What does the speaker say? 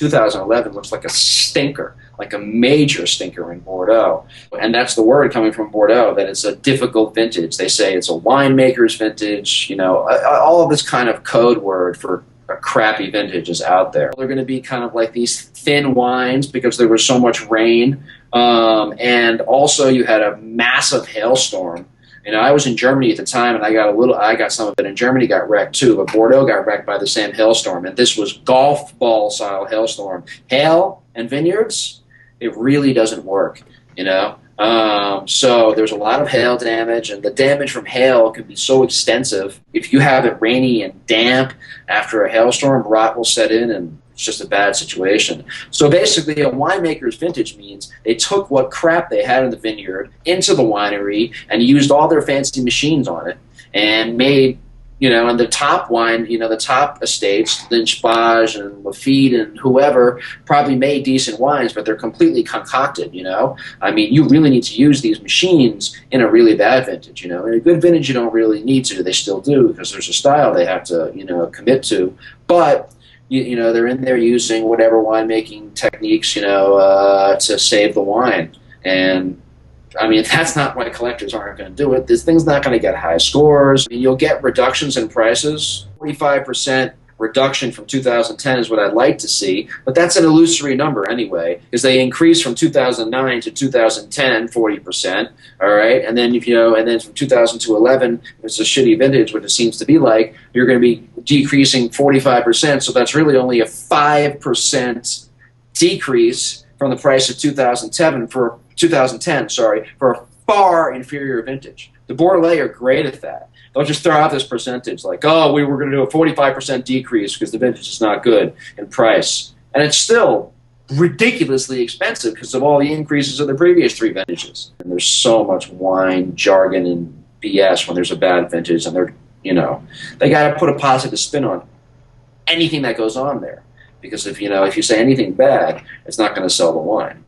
2011 looks like a stinker, like a major stinker in Bordeaux. And that's the word coming from Bordeaux, that it's a difficult vintage. They say it's a winemaker's vintage, you know, all of this kind of code word for a crappy vintage is out there. They're going to be kind of like these thin wines because there was so much rain. And also you had a massive hailstorm. You know, I was in Germany at the time, and I got some of it, and Germany got wrecked too, but Bordeaux got wrecked by the same hailstorm, and this was golf ball style hailstorm. Hail and vineyards, it really doesn't work, you know. So there's a lot of hail damage, and the damage from hail can be so extensive. If you have it rainy and damp after a hailstorm, rot will set in, and it's just a bad situation. So basically, a winemaker's vintage means they took what crap they had in the vineyard into the winery and used all their fancy machines on it and made, you know, and the top wine, you know, the top estates, Lynch-Bage and Lafite and whoever, probably made decent wines, but they're completely concocted, you know. I mean, you really need to use these machines in a really bad vintage, you know. In a good vintage, you don't really need to. They still do because there's a style they have to, you know, commit to. But you know, they're in there using whatever winemaking techniques, you know, to save the wine. And I mean, that's not why collectors aren't going to do it. This thing's not going to get high scores. I mean, you'll get reductions in prices. 45% reduction from 2010 is what I'd like to see, but that's an illusory number anyway, because they increased from 2009 to 2010 40%. All right, and then and then from 2000 to 11, if it's a shitty vintage, which it seems to be like, you're going to be decreasing 45%. So that's really only a 5% decrease from the price of 2010 for a far inferior vintage. The Bordeaux are great at that. They'll just throw out this percentage like, oh, we were going to do a 45% decrease because the vintage is not good in price. And it's still ridiculously expensive because of all the increases of the previous three vintages. And there's so much wine, jargon, and BS when there's a bad vintage, and they're, you know, they got to put a positive spin on anything that goes on there. Because if you say anything bad, it's not going to sell the wine.